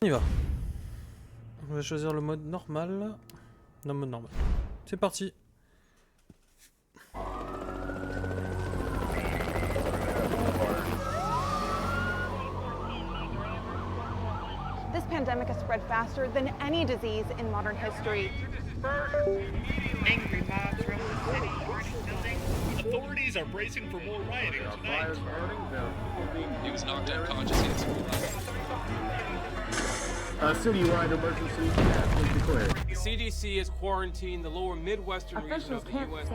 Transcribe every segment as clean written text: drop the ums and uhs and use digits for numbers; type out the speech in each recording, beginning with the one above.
On y va. On va choisir le mode normal. Non, mode normal. C'est parti. This pandemic has spread faster than any disease in modern history. Angry mobs roam the city, burning buildings. Authorities are bracing for more rioting tonight. He was knocked unconscious. He had some citywide emergency has been declared. The CDC has quarantined the lower Midwestern region of the U.S.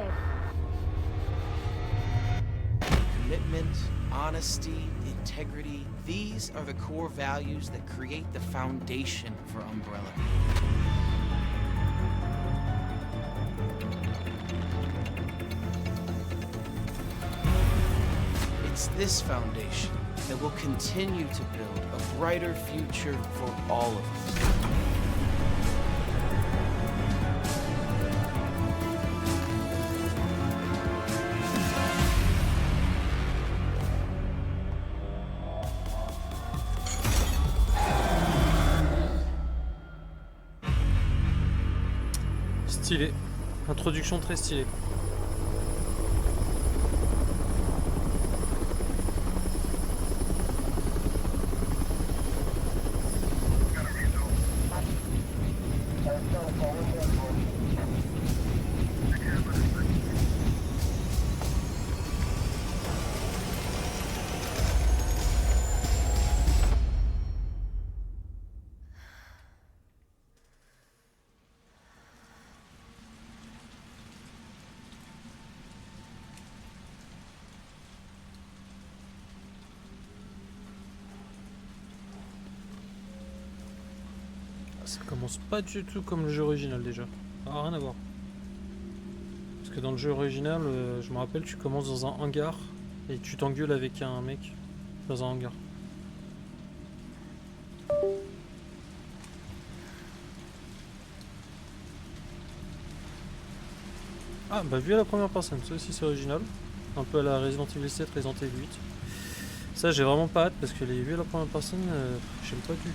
Commitment, honesty, integrity, these are the core values that create the foundation for Umbrella. It's this foundation that will continue to build a brighter future for all of us. Stylé. Introduction très stylée. Ça commence pas du tout comme le jeu original déjà. Ah, rien à voir. Parce que dans le jeu original, je me rappelle, tu commences dans un hangar et tu t'engueules avec un mec dans un hangar. Ah bah vu à la première personne, ça aussi c'est original. Un peu à la Resident Evil 7, Resident Evil 8. Ça j'ai vraiment pas hâte parce que les vues à la première personne, j'aime pas du tout.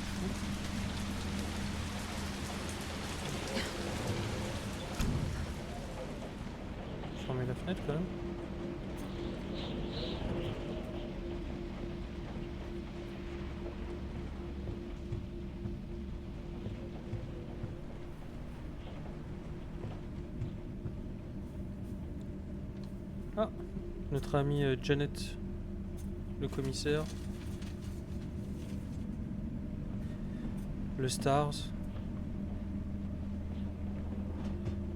Fermer la fenêtre quand même. Ah, notre ami Janet, le commissaire. Le Stars.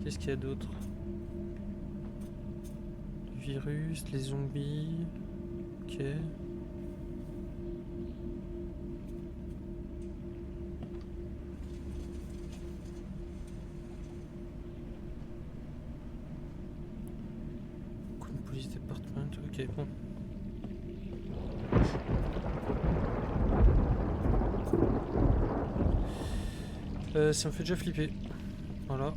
Qu'est-ce qu'il y a d'autre? Virus, les zombies, ok. Police Department, ok, bon. Ça me fait déjà flipper, voilà.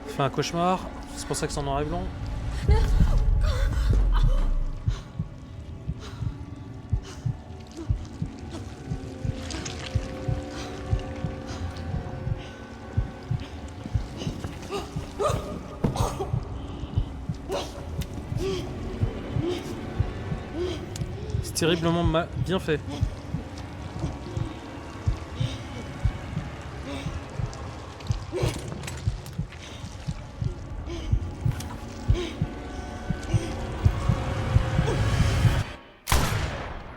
Fait un cauchemar, c'est pour ça que c'est en noir et blanc. C'est terriblement bien fait.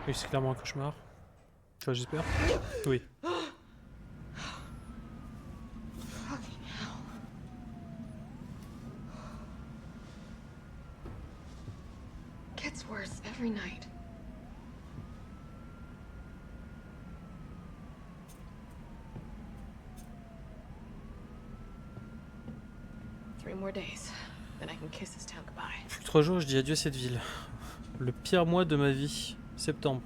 Oui, c'est clairement un cauchemar. Tu vois, j'espère. Oui. Gets worse every night. Three more days, then I can kiss this town goodbye. Plus que 3 jours, je dis adieu à cette ville. Le pire mois de ma vie. Septembre.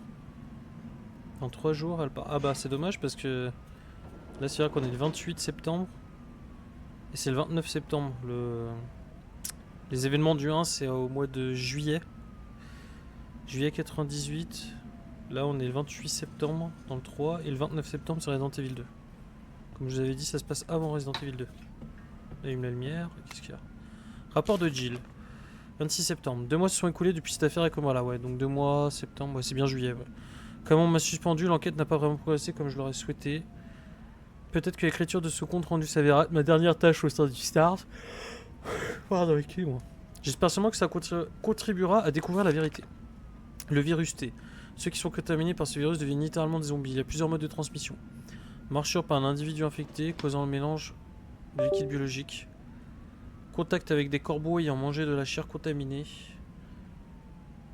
En 3 jours, elle part. Ah bah c'est dommage parce que là c'est vrai qu'on est le 28 septembre et c'est le 29 septembre. Les événements du 1 c'est au mois de juillet. Juillet 98. Là on est le 28 septembre dans le 3 et le 29 septembre sur Resident Evil 2. Comme je vous avais dit, ça se passe avant Resident Evil 2. Là il me la lumière. Qu'est-ce qu'il y a? Rapport de Jill. 26 septembre. 2 mois se sont écoulés depuis cette affaire et comme voilà, ouais. Donc 2 mois, septembre, ouais, c'est bien juillet, ouais. Comme on m'a suspendu, l'enquête n'a pas vraiment progressé comme je l'aurais souhaité. Peut-être que l'écriture de ce compte rendu s'avérera ma dernière tâche au sein du Stars. Pardon, avec qui, moi. J'espère seulement que ça contribuera à découvrir la vérité. Le virus T. Ceux qui sont contaminés par ce virus deviennent littéralement des zombies. Il y a plusieurs modes de transmission. Morsure par un individu infecté, causant le mélange de liquide biologique. Contact avec des corbeaux ayant mangé de la chair contaminée.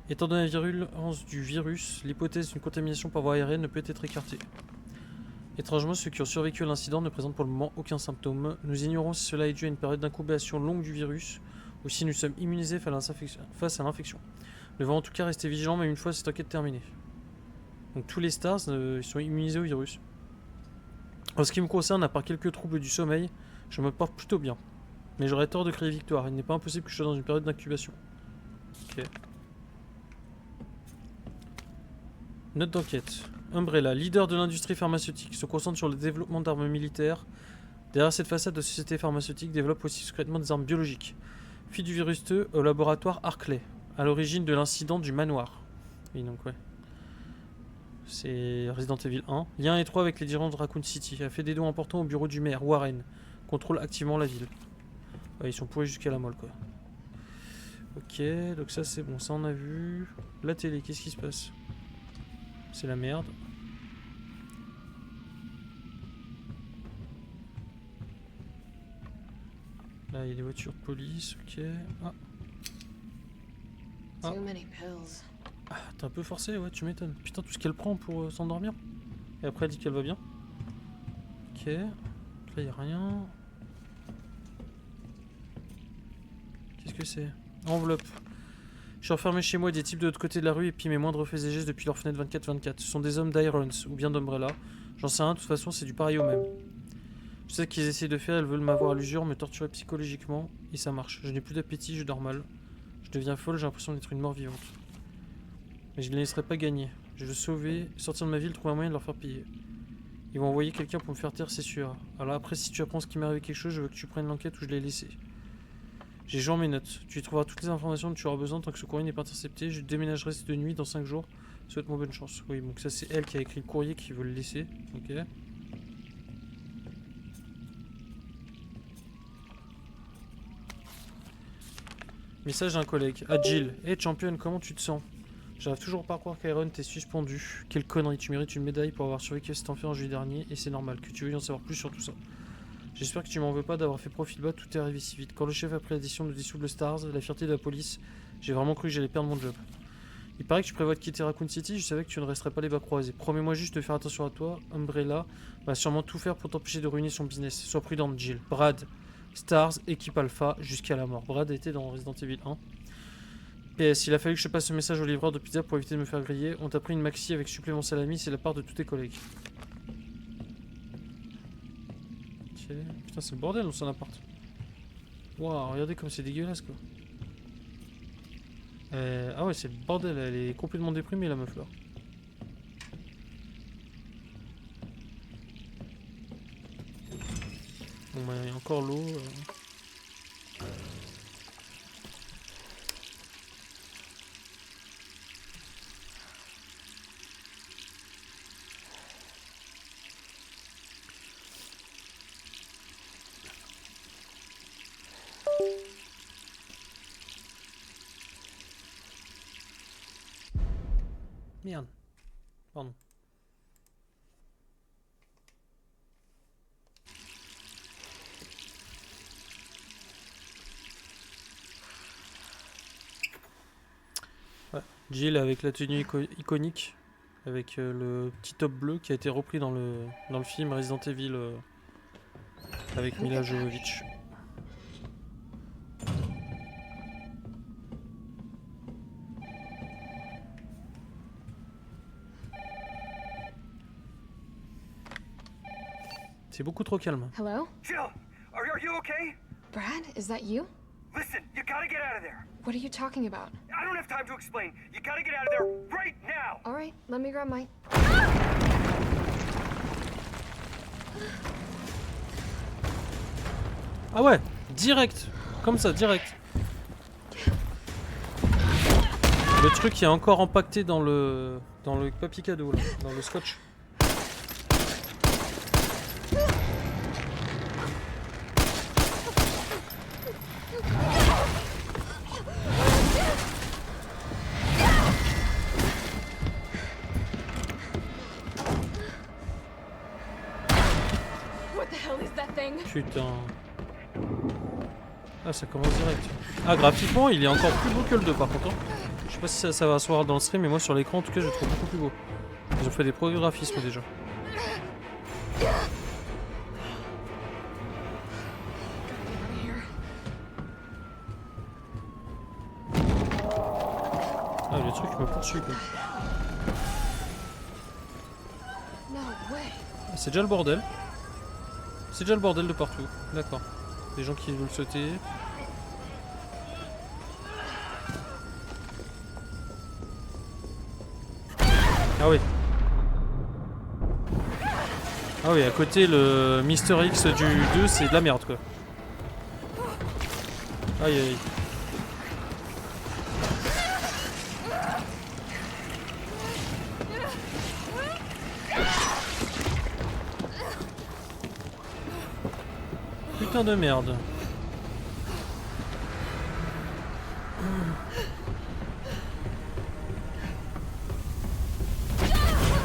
Étant donné la virulence du virus, l'hypothèse d'une contamination par voie aérienne ne peut être écartée. Étrangement, ceux qui ont survécu à l'incident ne présentent pour le moment aucun symptôme. Nous ignorons si cela est dû à une période d'incubation longue du virus ou si nous sommes immunisés face à l'infection. Nous devons en tout cas rester vigilants même une fois cette enquête terminée. Donc tous les stars ils sont immunisés au virus. En ce qui me concerne, à part quelques troubles du sommeil, je me porte plutôt bien. Mais j'aurais tort de crier victoire, il n'est pas impossible que je sois dans une période d'incubation. Ok. Note d'enquête. Umbrella, leader de l'industrie pharmaceutique, se concentre sur le développement d'armes militaires. Derrière cette façade de société pharmaceutique développe aussi secrètement des armes biologiques. Fille du virus T au laboratoire Arclay, à l'origine de l'incident du manoir. Oui, donc ouais. C'est Resident Evil 1. Lien étroit avec les dirigeants de Raccoon City. A fait des dons importants au bureau du maire, Warren. Contrôle activement la ville. Ouais, ils sont pourris jusqu'à la moelle, quoi. Ok, donc ça c'est bon, ça on a vu. La télé, qu'est-ce qui se passe? C'est la merde. Là, il y a des voitures de police, ok. Ah. Ah. Too many pills. Ah, t'es un peu forcé, ouais, tu m'étonnes. Putain, tout ce qu'elle prend pour s'endormir. Et après, elle dit qu'elle va bien. Ok. Là, il n'y a rien. Qu'est-ce que c'est? Enveloppe. Je suis enfermé chez moi, des types de l'autre côté de la rue et puis mes moindres faits et gestes depuis leur fenêtre 24/24. Ce sont des hommes d'Irons ou bien d'Umbrella. J'en sais rien, de toute façon, c'est du pareil au même. Je sais ce qu'ils essaient de faire, elles veulent m'avoir à l'usure, me torturer psychologiquement. Et ça marche. Je n'ai plus d'appétit, je dors mal. Je deviens folle, j'ai l'impression d'être une mort vivante. Mais je ne les laisserai pas gagner. Je veux sauver, sortir de ma ville, trouver un moyen de leur faire payer. Ils vont envoyer quelqu'un pour me faire taire, c'est sûr. Alors après, si tu apprends ce qui m'est arrivé quelque chose, je veux que tu prennes l'enquête où je l'ai laissé. J'ai joint mes notes. Tu y trouveras toutes les informations dont tu auras besoin tant que ce courrier n'est pas intercepté. Je déménagerai cette nuit dans 5 jours. Souhaite-moi bonne chance. Oui, donc ça c'est elle qui a écrit le courrier qui veut le laisser. Ok. Message d'un collègue. Ah Jill. Hey championne, comment tu te sens? J'arrive toujours pas à croire qu'Iron t'est suspendu. Quelle connerie, tu mérites une médaille pour avoir survécu à cet enfer en juillet dernier et c'est normal que tu veuilles en savoir plus sur tout ça. J'espère que tu m'en veux pas d'avoir fait profil bas, tout est arrivé si vite. Quand le chef a pris la décision de dissoudre le Stars, la fierté de la police, j'ai vraiment cru que j'allais perdre mon job. Il paraît que tu prévois de quitter Raccoon City, je savais que tu ne resterais pas les bras croisés. Promets-moi juste de faire attention à toi, Umbrella va sûrement tout faire pour t'empêcher de ruiner son business. Sois prudente, Jill. Brad, Stars, équipe Alpha, jusqu'à la mort. Brad était dans Resident Evil 1. PS, il a fallu que je passe ce message au livreur de pizza pour éviter de me faire griller. On t'a pris une maxi avec supplément salami, c'est la part de tous tes collègues. Ok. Putain, c'est le bordel dans son appart. Waouh, regardez comme c'est dégueulasse quoi. Ah ouais, c'est le bordel, elle est complètement déprimée la meuf là. Bon bah, il y a encore l'eau. Merde. Pardon. Ouais. Jill avec la tenue iconique, avec le petit top bleu qui a été repris dans le film Resident Evil avec Mila Jovovich. C'est beaucoup trop calme. Hello? Jill, are you okay? Brad, is that you? Listen, you gotta get out of there. What are you talking about? I don't have time to explain. You gotta get out of there right now. All right, let me grab my... Ah ouais, direct. Comme ça, direct. Le truc est encore empaqueté dans le papier cadeau, là, dans le scotch. What the hell is that thing? Putain. Ah, ça commence direct. Ah, graphiquement, il est encore plus beau que le 2 par contre. Hein. Je sais pas si ça va se voir dans le stream, mais moi sur l'écran, en tout cas, je le trouve beaucoup plus beau. Ils ont fait des progrès graphismes déjà. Ah, le truc me poursuit quoi. Ah, c'est déjà le bordel. C'est déjà le bordel de partout. D'accord. Des gens qui veulent sauter. Ah oui. Ah oui, à côté le Mister X du 2, c'est de la merde quoi. Aïe aïe aïe. Putain de merde.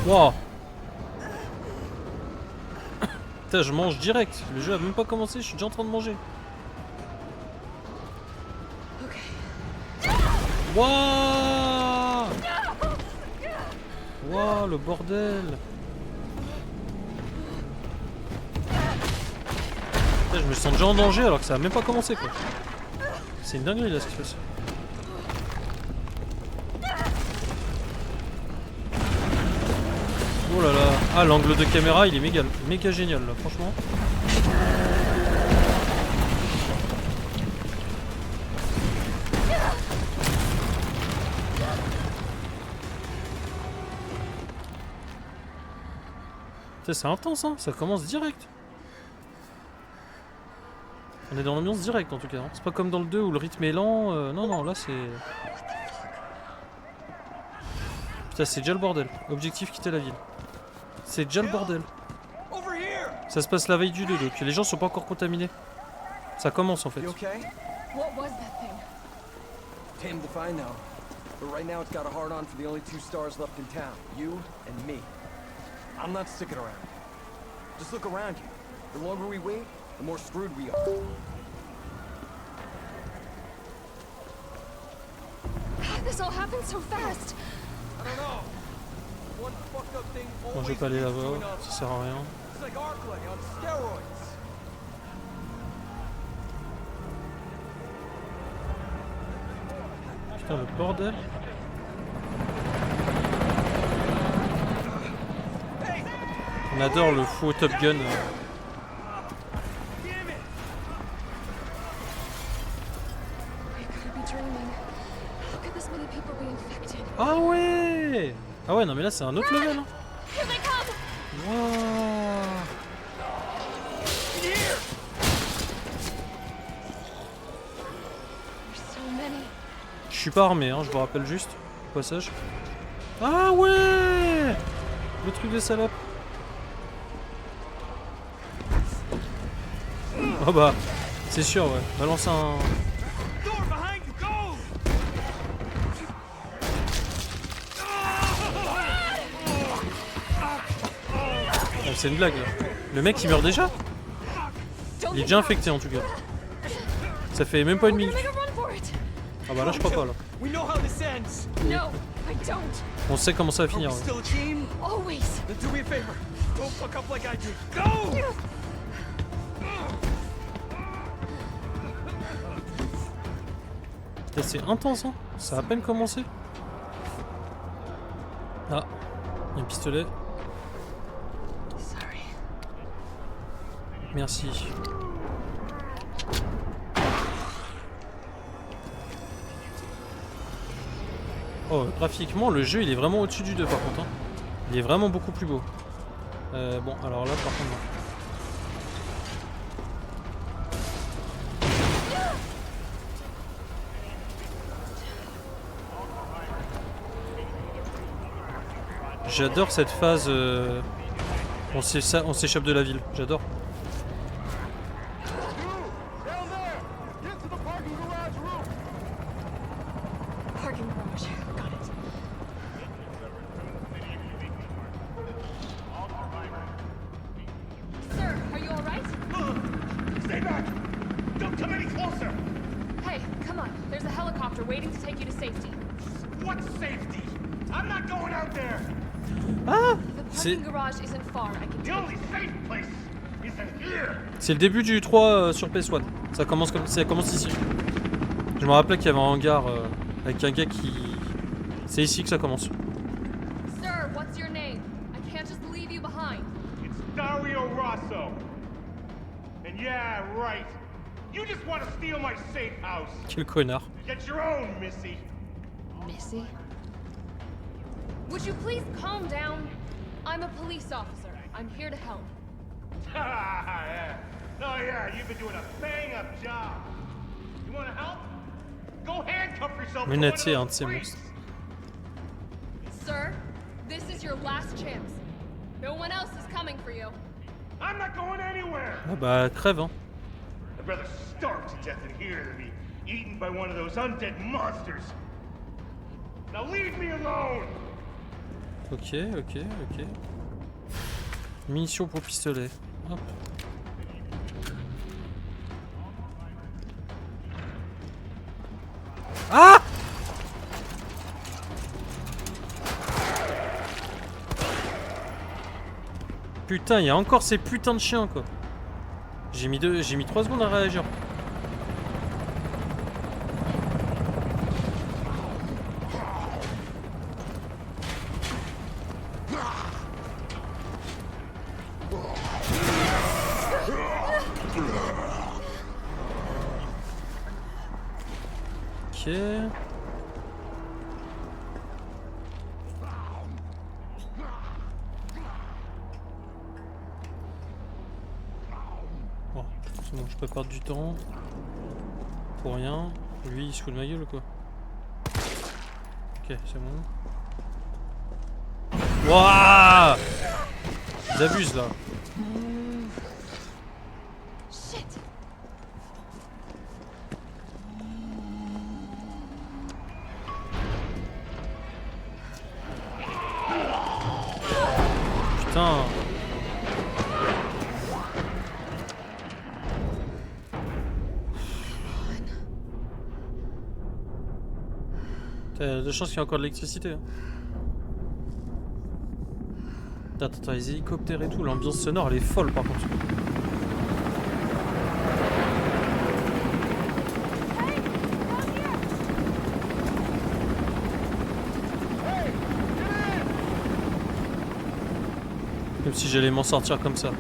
Wow. Putain, je mange direct. Le jeu a même pas commencé, je suis déjà en train de manger. Wow. Wow, le bordel. Putain, je me sens déjà en danger alors que ça a même pas commencé quoi. C'est une dinguerie là ce qui se passe. Oh là là. Ah, l'angle de caméra il est méga génial là, franchement. C'est intense hein, ça commence direct. On est dans l'ambiance directe en tout cas, hein. C'est pas comme dans le 2 où le rythme est lent, non non là c'est... Putain c'est déjà le bordel, objectif quitter la ville. C'est déjà le bordel. Ça se passe la veille du 2 donc les gens sont pas encore contaminés. Ça commence en fait. What was that thing? Damned if I know. But right now it's got a hard on for the only 2 stars left in town. You and me. I'm not sticking around. Just look around you. The longer we wait, the more screwed we are. This all happened so fast. I don't know. One fucked up thing Bon, je vais pas aller là-bas, ça sert à rien. It's like Arclay on steroids. Putain le bordel. On adore le faux Top Gun. Ah ouais. Ah ouais non mais là c'est un autre level hein. Wow. Je suis pas armé hein, je vous rappelle juste au passage. Ah ouais. Le truc de salope. Oh bah c'est sûr ouais. Balance un... C'est une blague là. Le mec il meurt déjà. Il est déjà infecté en tout cas. Ça fait même pas une minute. Ah bah là je crois pas là. On sait comment ça va finir. Ouais. C'est intense hein. Ça a à peine commencé. Ah, il y a un pistolet. Merci. Oh, graphiquement, le jeu il est vraiment au-dessus du 2 par contre. Hein. Il est vraiment beaucoup plus beau. Bon, alors là par contre... non. J'adore cette phase. On s'échappe de la ville. J'adore. Parking garage. Got it. Sir, are you all right? Stay back! Don't come any closer! Hey, come on. There's a helicopter waiting to take you to safety. What safety? I'm not going out there! Ah! The parking garage isn't far. I can The take only safe place isn't here! C'est le début du 3 sur PS1. Ça commence ici. Je me rappelais qu'il y avait un hangar avec un gars qui... C'est ici que ça commence. Sir, what's your name? I can't just leave you behind. It's Dario Rosso. And yeah, right. You just want to steal my safe house. Quel connard. Get your own, Missy. Missy? Would you please calm down? I'm a police officer. I'm here to help. Yeah. Oh yeah, you've been doing a bang-up job. You want to help? Go handcuff yourself to one of Menacé un de those ces freaks. monstres. Sir, this is your last chance. No one else is coming for you. I'm not going anywhere. Ah bah crève hein. I'd rather starve to death in here than be eaten by one of those undead monsters. Now leave me alone. Ok. Munitions pour pistolet. Hop. Ah! Putain, il y a encore ces putains de chiens quoi. J'ai mis 3 secondes à réagir. Ok. Bon, c'est bon, je peux perdre du temps. Pour rien. Lui, il se fout de ma gueule ou quoi? Ok, c'est bon. Wouah! Ils abusent là. Shit! Putain. T'as de chance qu'il y a encore de l'électricité. Hein. Attends, les hélicoptères et tout, l'ambiance sonore elle est folle par contre. Comme si j'allais m'en sortir comme ça.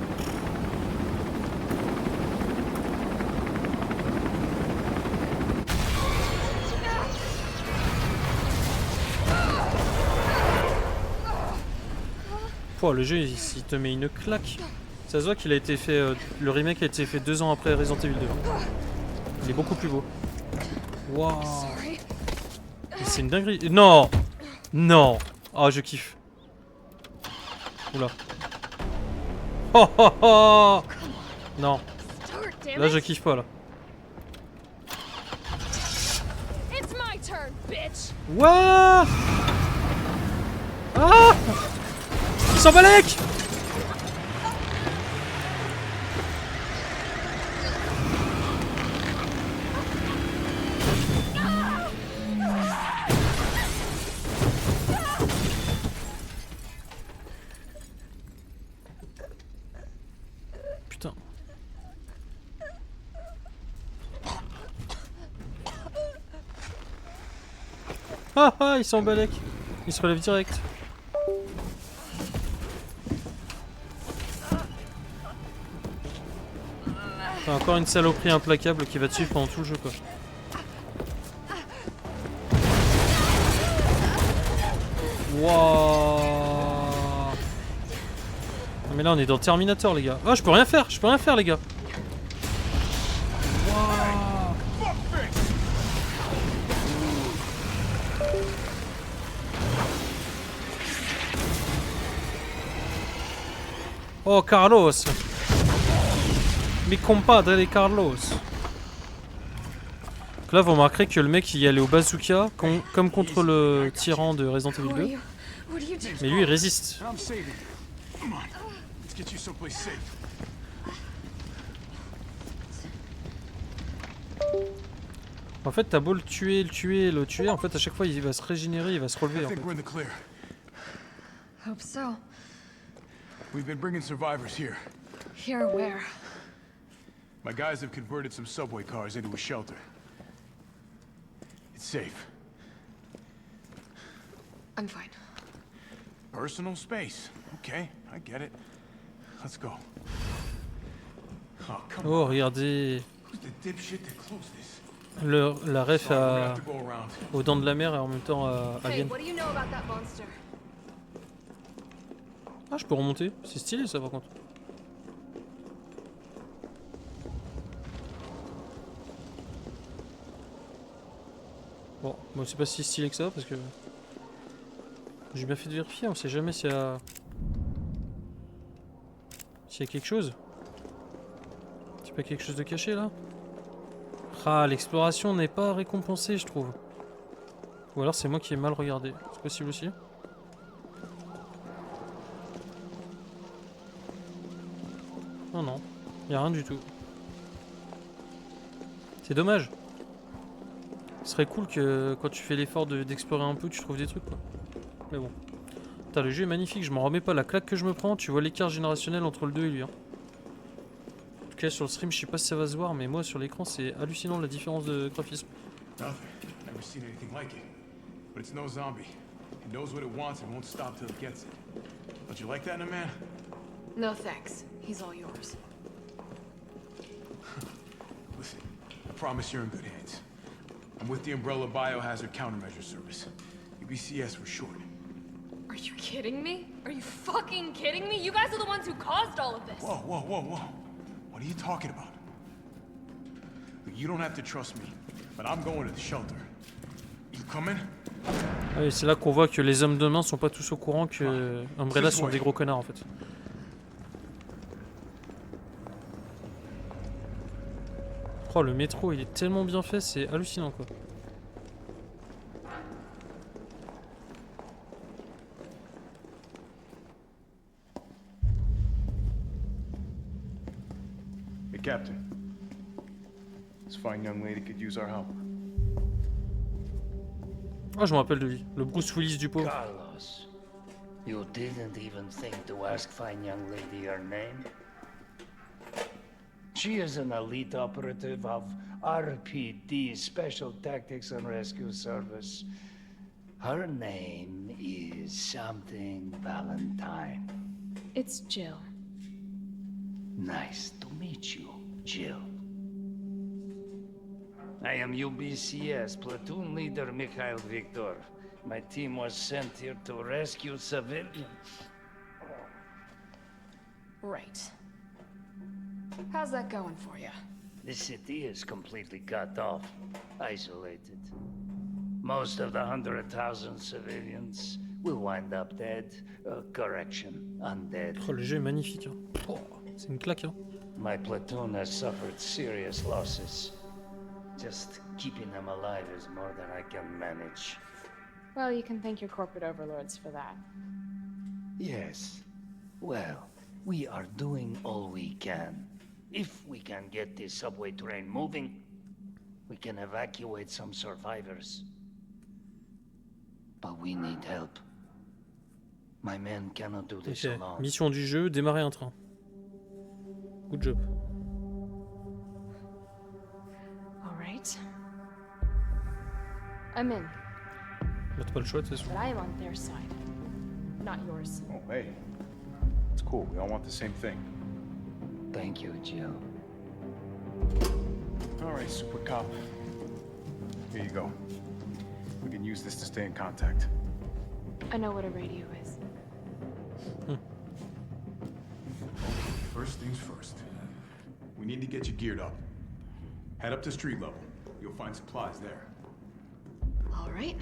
Oh, le jeu il te met une claque. Ça se voit qu'il a été fait. Le remake a été fait 2 ans après Resident Evil 2. Il est beaucoup plus beau. Waouh. C'est une dinguerie. Non. Non. Oh, je kiffe. Oula. Oh oh oh. Non. Là je kiffe pas là. It's my turn, bitch. Wouah. Ah. Il s'en balèque. Putain. Ah ah, il s'en balèque. Il se relève direct. Enfin, encore une saloperie implacable qui va te suivre pendant tout le jeu, quoi. Wouah. Non mais là on est dans Terminator les gars. Oh je peux rien faire, les gars. Wouah. Oh Carlos. Mi compadre les Carlos. Donc là vous remarquerez que le mec il y allait au bazooka comme contre le tyran de Resident Evil 2. Mais lui il résiste. En fait t'as beau le tuer, en fait à chaque fois il va se régénérer, il va se relever en fait. Hope so. We've been bringing survivors here. Here where? My guys have converted some subway cars into a shelter. It's safe. I'm fine. Personal space. Okay, I get it. Let's go. Oh, come Oh on. regardez. Who's the dipshit that closed this? La ref Sorry, we're gonna à... have to go around. aux dents de la mer et en même temps à Hey, Alien. what do you know about that monster? Ah je peux remonter, c'est stylé ça par contre. Bon, moi c'est pas si stylé que ça parce que... J'ai bien fait de vérifier, on sait jamais s'il y a... S'il y a quelque chose. C'est pas quelque chose de caché là? Ah, l'exploration n'est pas récompensée je trouve. Ou alors c'est moi qui ai mal regardé, c'est possible aussi. Non, non, y a rien du tout. C'est dommage. Ce serait cool que quand tu fais l'effort d'explorer un peu, tu trouves des trucs quoi. Mais bon. Putain, le jeu est magnifique, je m'en remets pas la claque que je me prends. Tu vois l'écart générationnel entre le 2 et lui. Hein. En tout cas, sur le stream, je sais pas si ça va se voir, mais moi sur l'écran, c'est hallucinant la différence de graphisme. Nothing. Never seen anything like it. But it's no zombie. It knows what it wants and won't stop till it gets it. Don't you like that in a man? No thanks. He's all yours. Listen, I promise you're in good hands. I'm with the Umbrella Biohazard Countermeasure Service. UBCS for short. Are you kidding me? Are you fucking kidding me? You guys are the ones who caused all of this. Whoa, whoa, whoa, whoa. What are you talking about? Look, you don't have to trust me, but I'm going to the shelter. You coming? Ah oui, c'est là qu'on voit que les hommes de main sont pas tous au courant que Umbrella sont des gros connards en fait. Oh, le métro il est tellement bien fait, c'est hallucinant quoi. Hey, Captain. This fine young lady could use our help. Ah, je me rappelle de lui, le Bruce Willis du pauvre. Carlos, you didn't even think to ask fine young lady her name? She is an elite operative of RPD, Special Tactics and Rescue Service. Her name is something Valentine. It's Jill. Nice to meet you, Jill. I am UBCS Platoon Leader Mikhail Viktor. My team was sent here to rescue civilians. Right. How's that going for you? The city is completely cut off, isolated. Most of the 100,000 civilians will wind up dead. Correction, undead. Oh, le jeu est magnifique. Hein. Oh, c'est une claque. Hein. My platoon has suffered serious losses. Just keeping them alive is more than I can manage. Well, you can thank your corporate overlords for that. Yes. Well, we are doing all we can. If we can get this subway train moving, we can evacuate some survivors. But we need help. My men cannot do this Ok, alone. mission du jeu, démarrer un train. Good job. All right. I'm in. Bah, t'as pas le choix de toute façon. But I am on their side, not yours. Oh, hey. It's cool. We all want the same thing. Thank you, Jill. All right, super cop. Here you go. We can use this to stay in contact. I know what a radio is. First things first. We need to get you geared up. Head up to street level. You'll find supplies there. All right.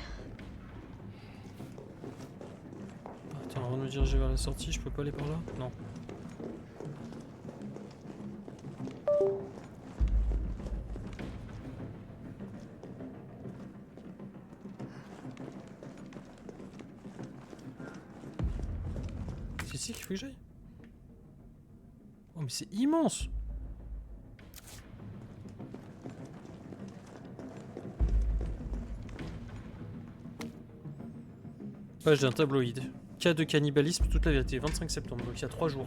Attends, on va me diriger vers la sortie, je peux pas aller par là? Non. C'est ici qu'il faut que j'aille? Oh mais c'est immense! Page d'un tabloïd. Cas de cannibalisme, toute la vérité. 25 septembre, donc il y a 3 jours.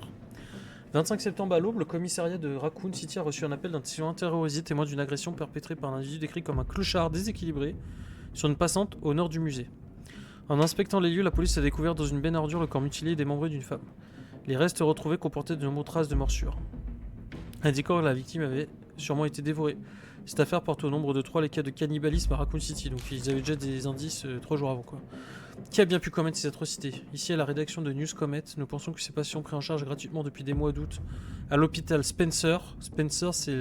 25 septembre à l'aube, le commissariat de Raccoon City a reçu un appel d'un citoyen terrorisé témoin d'une agression perpétrée par un individu décrit comme un clochard déséquilibré sur une passante au nord du musée. En inspectant les lieux, la police a découvert dans une benne à ordures le corps mutilé et démembré d'une femme. Les restes retrouvés comportaient de nombreuses traces de morsures, indiquant que la victime avait sûrement été dévorée. Cette affaire porte au nombre de 3 les cas de cannibalisme à Raccoon City, donc ils avaient déjà des indices 3 jours avant quoi. Qui a bien pu commettre ces atrocités? Ici à la rédaction de News Comet, nous pensons que ces patients pris en charge gratuitement depuis des mois d'août à l'hôpital Spencer. Spencer c'est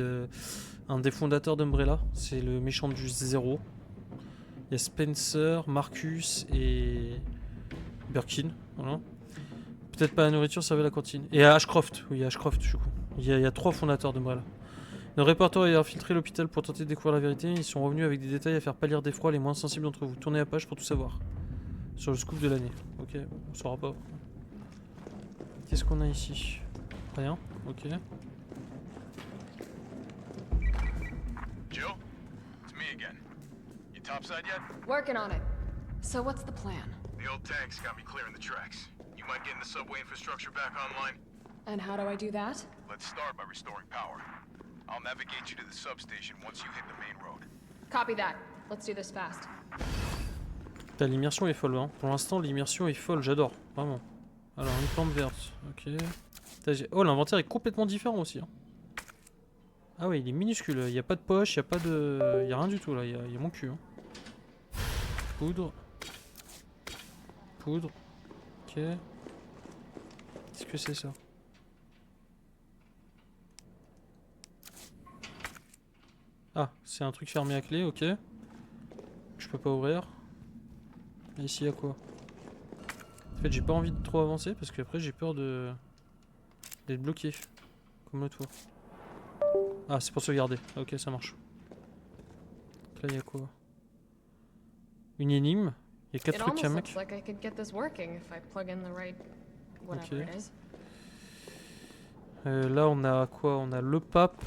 un des fondateurs d'Umbrella, c'est le méchant du Zéro. Il y a Spencer, Marcus et Birkin, voilà. Peut-être pas la nourriture, servait à la cantine. Et à Ashcroft, oui, à Ashcroft, du coup. Il y a 3 fondateurs d'Umbrella. Nos reporters ayant infiltré l'hôpital pour tenter de découvrir la vérité, ils sont revenus avec des détails à faire pâlir d'effroi les moins sensibles d'entre vous. Tournez la page pour tout savoir. Sur le scoop de l'année. Ok, on saura pas. Qu'est-ce qu'on a ici? Rien, ok. Jill, it's me again. You topside yet? Working on it. So what's the plan? The old tanks got me clearing the tracks. You mind getting the subway infrastructure back online? And how do I do that? Let's start by restoring power. I'll navigate you to the substation once you hit the main road. Copy that. Let's do this fast. L'immersion est folle, hein. Pour l'instant, l'immersion est folle, j'adore, vraiment. Alors, une plante verte, ok. Oh, l'inventaire est complètement différent aussi. Hein. Ah oui, il est minuscule, il n'y a pas de poche, il n'y a pas de... Il n'y a rien du tout là, il y a mon cul. Hein. Poudre. Poudre. Ok. Qu'est-ce que c'est ça? Ah, c'est un truc fermé à clé, ok. Je peux pas ouvrir. Et ici, il y a quoi? En fait, j'ai pas envie de trop avancer parce qu'après, j'ai peur d'être bloqué. Comme l'autre fois. Ah, c'est pour sauvegarder. Ok, ça marche. Donc là, il y a quoi? Une énigme. Il y a 4 trucs à mettre. Ok. Là, on a quoi? On a le pape,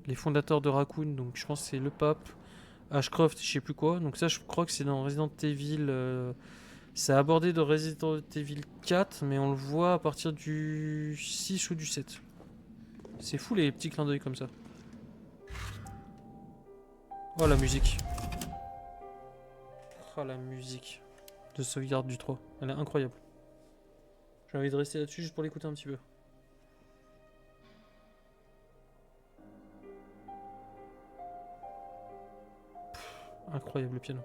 les fondateurs de Raccoon, donc je pense que c'est le pape. Ashcroft, je sais plus quoi. Donc ça, je crois que c'est dans Resident Evil. C'est abordé dans Resident Evil 4, mais on le voit à partir du 6 ou du 7. C'est fou les petits clins d'œil comme ça. Oh la musique. Oh la musique de sauvegarde du 3. Elle est incroyable. J'ai envie de rester là-dessus juste pour l'écouter un petit peu. Incroyable le piano.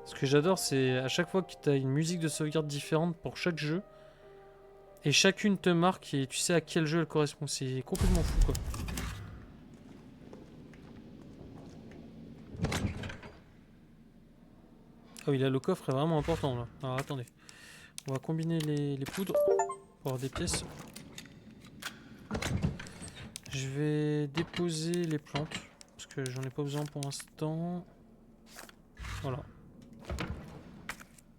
Ce que j'adore, c'est à chaque fois que tu as une musique de sauvegarde différente pour chaque jeu. Et chacune te marque et tu sais à quel jeu elle correspond. C'est complètement fou quoi. Ah oui, là le coffre est vraiment important là. Alors attendez. On va combiner les poudres pour avoir des pièces. Je vais déposer les plantes parce que j'en ai pas besoin pour l'instant. Voilà.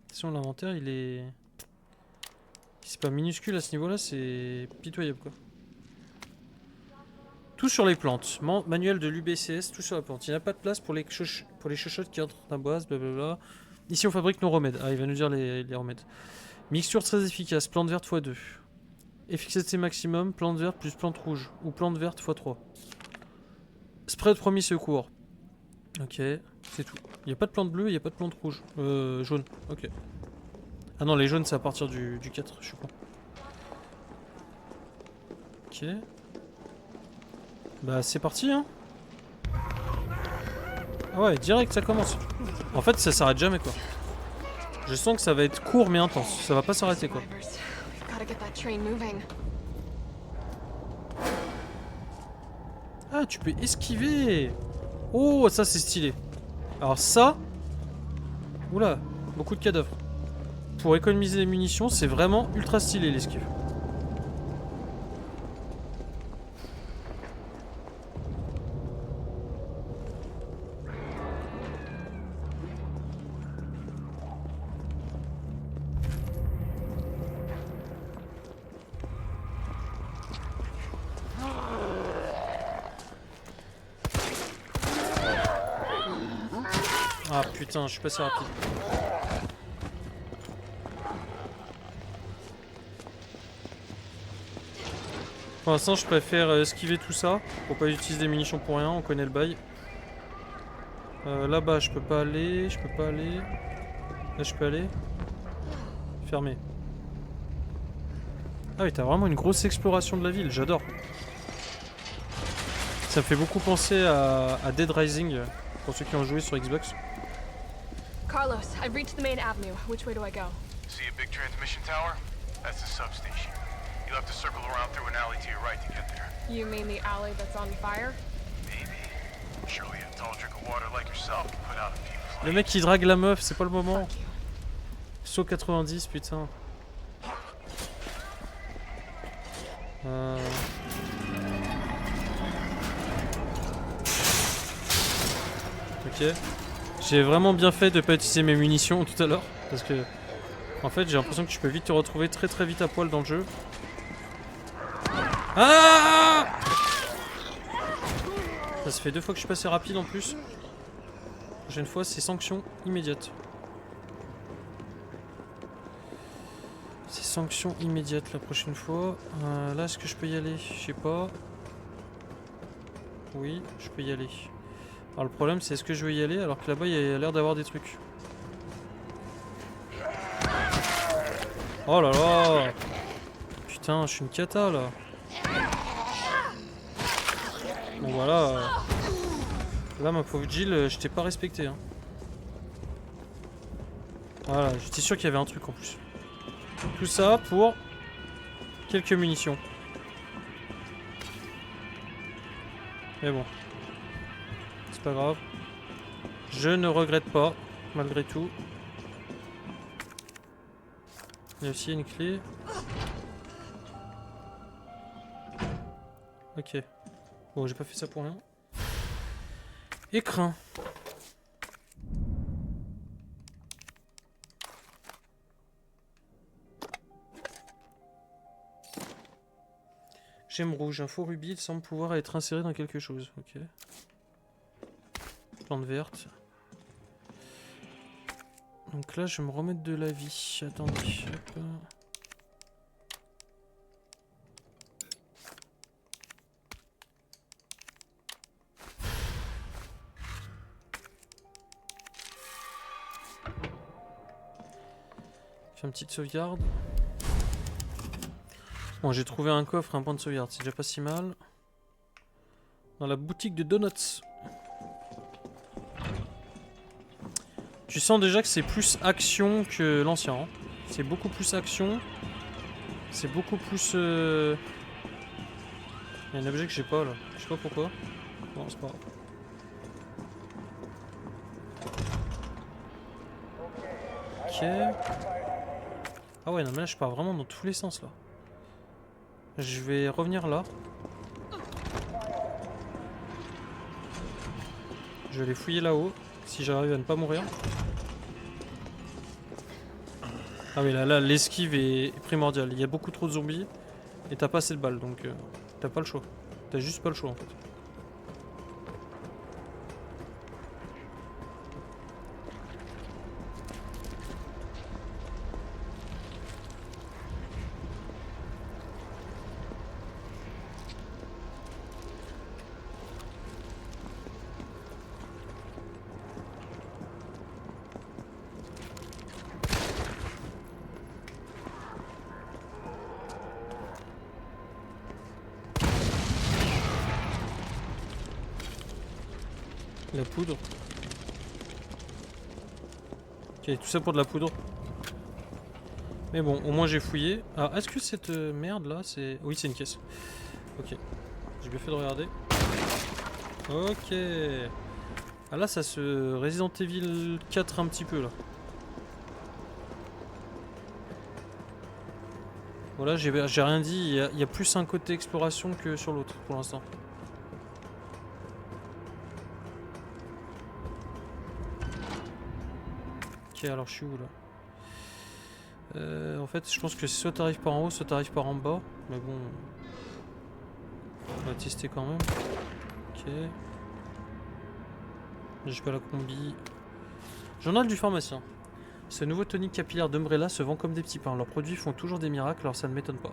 Attention, l'inventaire il est... C'est pas minuscule à ce niveau là, c'est pitoyable quoi. Tout sur les plantes. Manuel de l'UBCS, tout sur la plante. Il n'y a pas de place pour les chochottes qui entrent dans la boise, blablabla. Ici on fabrique nos remèdes. Ah, il va nous dire les remèdes. Mixture très efficace, plante verte x2. Efficacité maximum, plante verte plus plante rouge. Ou plante verte x3. Spray de premier secours. Ok, c'est tout. Il n'y a pas de plante bleue, il n'y a pas de plante rouge. Jaune, ok. Ah non, les jaunes c'est à partir du 4, je suis con. Ok. Bah c'est parti hein. Ah ouais, direct ça commence. En fait ça s'arrête jamais quoi. Je sens que ça va être court mais intense. Ça va pas s'arrêter quoi. Ah tu peux esquiver. Oh ça c'est stylé. Alors ça... Oula, beaucoup de cadavres. Pour économiser les munitions, c'est vraiment ultra stylé l'esquive. Ah putain, je suis passé rapide. Pour l'instant, je préfère esquiver tout ça pour pas utiliser des munitions pour rien. On connaît le bail. Là-bas, je peux pas aller. Je peux pas aller. Là, je peux aller. Fermé. Ah oui, t'as vraiment une grosse exploration de la ville. J'adore. Ça me fait beaucoup penser à Dead Rising pour ceux qui ont joué sur Xbox. Carlos, I've reached the main avenue. Which way do I go? See a big transmission tower? That's the substation. You'll have to circle around through an alley to your right to get there. You mean the alley that's on fire? Maybe. Surely a tall drink of water like yourself can put out a few flames. Le mec qui drague la meuf, c'est pas le moment. Saut 90, putain. Ok. J'ai vraiment bien fait de pas utiliser mes munitions tout à l'heure. Parce que, en fait, j'ai l'impression que tu peux vite te retrouver très très vite à poil dans le jeu. Ah! Ça fait 2 fois que je suis passé rapide en plus. La prochaine fois, c'est sanction immédiate. C'est sanction immédiate la prochaine fois. Là, est-ce que je peux y aller? Je sais pas. Oui, je peux y aller. Alors le problème, c'est est-ce que je vais y aller alors que là-bas, il y a l'air d'avoir des trucs. Oh là là! Putain, je suis une cata là. Bon voilà. Là, ma pauvre Jill, je t'ai pas respecté. Hein. Voilà, j'étais sûr qu'il y avait un truc en plus. Tout ça pour quelques munitions. Mais bon. C'est pas grave. Je ne regrette pas, malgré tout. Il y a aussi une clé. Ok. Bon, j'ai pas fait ça pour rien. Écrin. Gemme rouge, un faux rubis, il semble pouvoir être inséré dans quelque chose. Ok. Plante verte. Donc là, je vais me remettre de la vie. Attendez. Hop. Fais une petite sauvegarde. Bon, j'ai trouvé un coffre, un point de sauvegarde, c'est déjà pas si mal. Dans la boutique de donuts. Tu sens déjà que c'est plus action que l'ancien. Hein. C'est beaucoup plus action. C'est beaucoup plus... Il y a un objet que j'ai pas là. Je sais pas pourquoi. Non, c'est pas grave. Ok. Ah ouais, non mais là je pars vraiment dans tous les sens là. Je vais revenir là. Je vais aller fouiller là-haut, si j'arrive à ne pas mourir. Ah oui, là l'esquive est primordiale. Il y a beaucoup trop de zombies et t'as pas assez de balles, donc t'as pas le choix. T'as juste pas le choix en fait. La poudre. Ok, tout ça pour de la poudre. Mais bon, au moins j'ai fouillé. Alors, est-ce que cette merde là, c'est... Oui, c'est une caisse. Ok. J'ai bien fait de regarder. Ok. Ah là, ça se Resident Evil 4 un petit peu là. Voilà, j'ai rien dit. Il y a plus un côté exploration que sur l'autre pour l'instant. Ok, alors je suis où là? En fait, je pense que soit t'arrives par en haut, soit t'arrives par en bas. Mais bon, on va tester quand même. Ok. J'ai pas la combi. Journal du pharmacien. Ce nouveau tonique capillaire d'Umbrella se vend comme des petits pains. Leurs produits font toujours des miracles, alors ça ne m'étonne pas.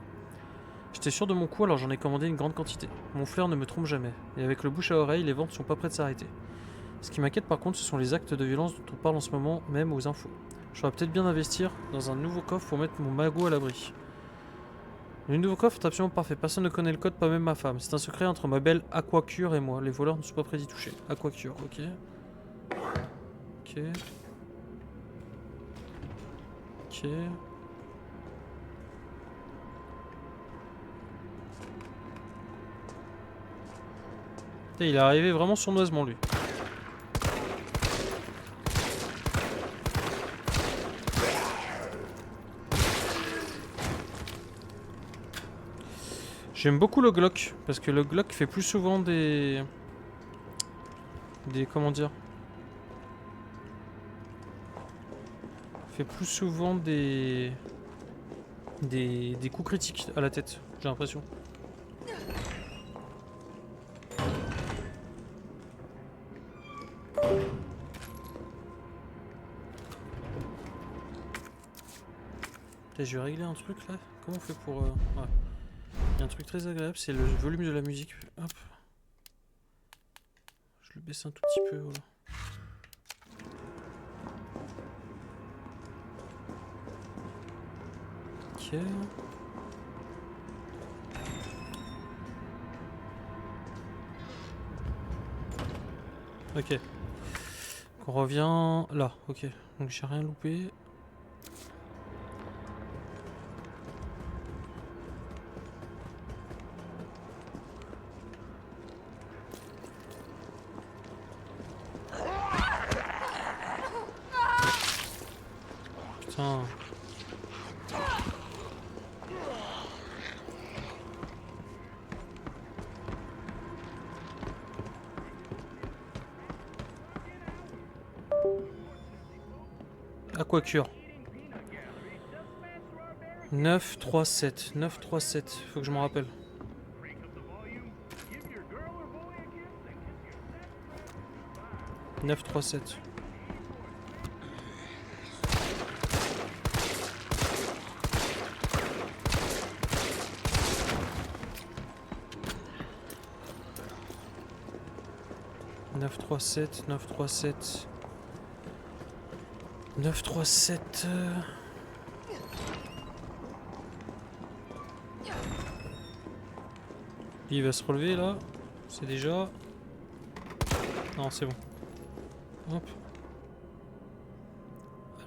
J'étais sûr de mon coup, alors j'en ai commandé une grande quantité. Mon flair ne me trompe jamais. Et avec le bouche à oreille, les ventes sont pas près de s'arrêter. Ce qui m'inquiète par contre, ce sont les actes de violence dont on parle en ce moment même aux infos. J'aurais peut-être bien investir dans un nouveau coffre pour mettre mon magot à l'abri. Le nouveau coffre est absolument parfait. Personne ne connaît le code, pas même ma femme. C'est un secret entre ma belle Aquacure et moi. Les voleurs ne sont pas prêts d'y toucher. Aquacure, ok. Ok. Ok. Et il est arrivé vraiment sournoisement lui. J'aime beaucoup le Glock parce que le Glock fait plus souvent des comment dire, fait plus souvent des coups critiques à la tête, j'ai l'impression. Je vais régler un truc là. Comment on fait pour... Ouais. Il y a un truc très agréable, c'est le volume de la musique. Hop. Je le baisse un tout petit peu, voilà. Ok. Ok. Donc on revient là, ok. Donc j'ai rien loupé. Putain. Aquacure. 937. 937. Faut que je m'en rappelle. « 937. » « 937, 937... 937... Il va se relever là. C'est déjà... Non, c'est bon. Hop.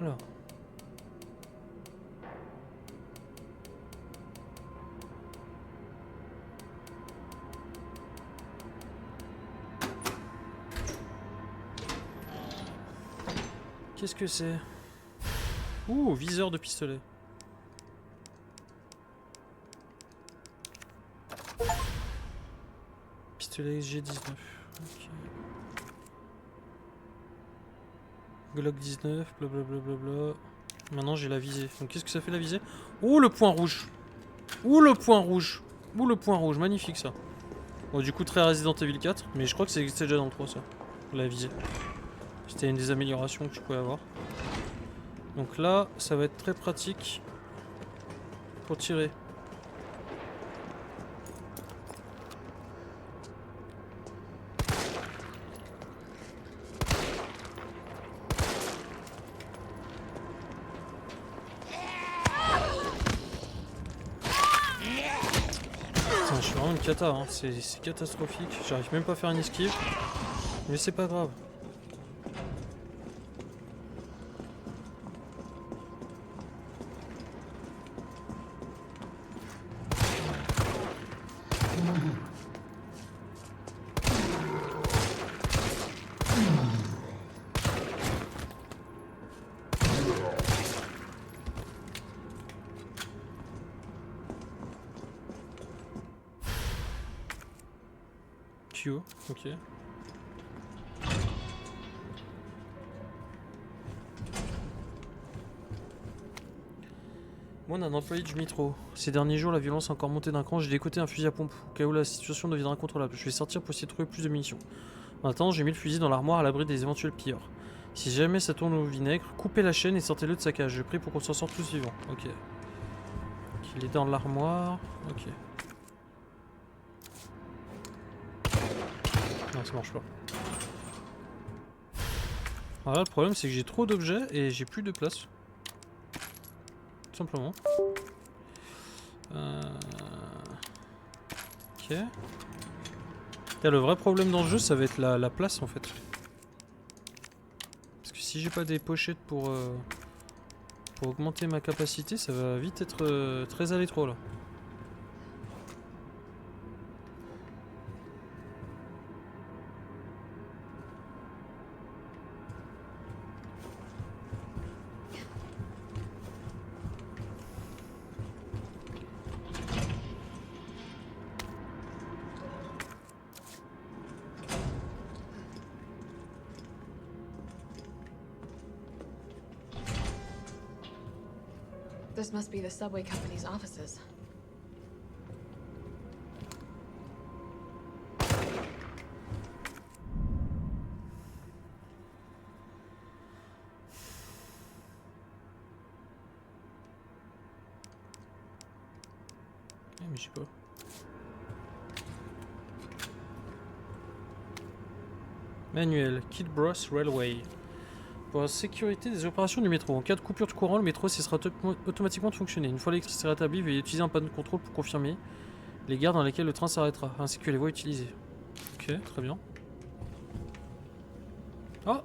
Alors. Qu'est-ce que c'est? Ouh, viseur de pistolet. Pistolet G19. Okay. Glock 19, blablabla. Maintenant j'ai la visée. Donc qu'est-ce que ça fait la visée? Ouh, le point rouge. Ouh, le point rouge. Ouh, le point rouge. Magnifique ça. Bon, du coup, très Resident Evil 4. Mais je crois que ça existait déjà dans le 3, ça. La visée. C'était une des améliorations que tu pouvais avoir. Donc là, ça va être très pratique pour tirer. Je suis vraiment une cata, hein. C'est catastrophique. J'arrive même pas à faire une esquive. Mais c'est pas grave. you. Ok. Moi, on a un employé du métro. Ces derniers jours, la violence a encore monté d'un cran. J'ai décoté un fusil à pompe au cas où la situation deviendra incontrôlable. Je vais sortir pour essayer de trouver plus de munitions. En attendant, j'ai mis le fusil dans l'armoire à l'abri des éventuels pilleurs. Si jamais ça tourne au vinaigre, coupez la chaîne et sortez-le de sa cage. Je prie pour qu'on s'en sorte tous vivants. Ok. Il est dans l'armoire. Ok. Non, ça marche pas. Voilà, le problème c'est que j'ai trop d'objets et j'ai plus de place. Tout simplement. Ok. Là, le vrai problème dans le jeu, ça va être la place en fait. Parce que si j'ai pas des pochettes pour augmenter ma capacité, ça va vite être très à l'étroit là. This must be the subway company's offices. Mais je sais pas. Manuel, Kid Bros Railway. Pour la sécurité des opérations du métro. En cas de coupure de courant, le métro cessera automatiquement de fonctionner. Une fois l'électricité rétablie, veuillez utiliser un panneau de contrôle pour confirmer les gares dans lesquelles le train s'arrêtera, ainsi que les voies utilisées. Ok, très bien. Ah,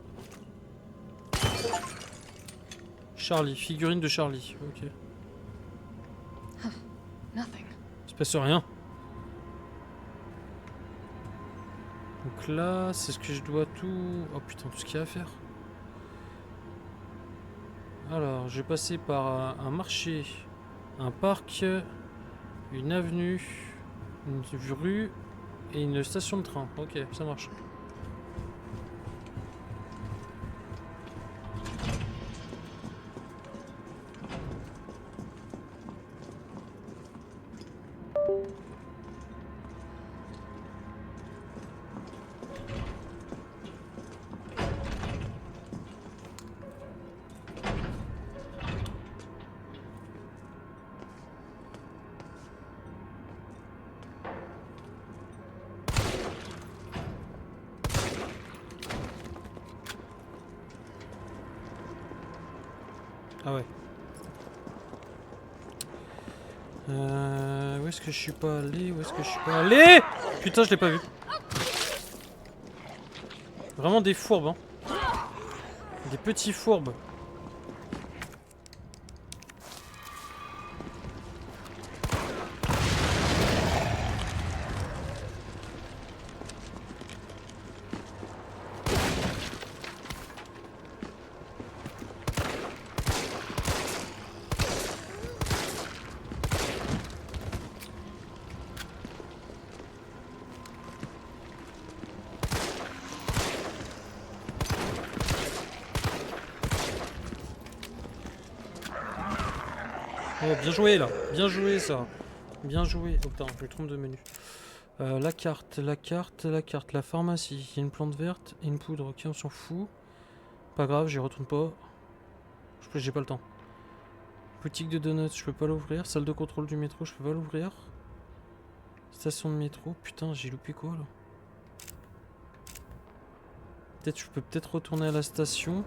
Charlie, figurine de Charlie. Ok. Nothing. Il se passe rien. Donc là, c'est ce que je dois tout... Oh putain, tout ce qu'il y a à faire. Alors, je vais passer par un marché, un parc, une avenue, une rue et une station de train. Ok, ça marche. Ah ouais. Où est-ce que je suis pas allé? Où est-ce que je suis pas allé? Putain, je l'ai pas vu. Vraiment des fourbes, hein. Des petits fourbes. Oh, bien joué là, bien joué ça. Bien joué. Oh putain, je me trompe de menu. La carte, la pharmacie. Il y a une plante verte et une poudre. Ok, on s'en fout. Pas grave, j'y retourne pas. Je pense que j'ai pas le temps. Boutique de donuts, je peux pas l'ouvrir. Salle de contrôle du métro, je peux pas l'ouvrir. Station de métro, putain, j'ai loupé quoi là? Peut-être je peux peut-être retourner à la station.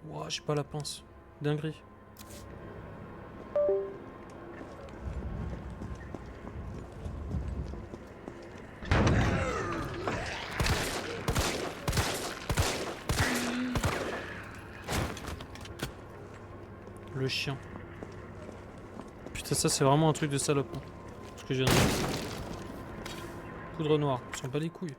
Ouah, j'ai pas la pince. Dinguerie. Le chien. Putain, ça c'est vraiment un truc de salope. Hein. Ce que j'ai dit. Poudre noire, on s'en bat les couilles.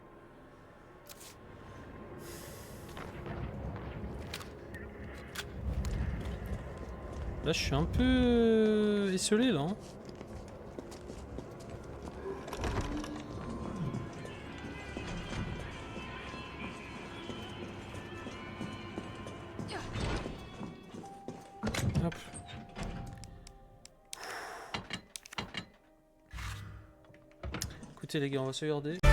Là, je suis un peu esselé là. Hein. Hop. Écoutez les gars, on va se regarder.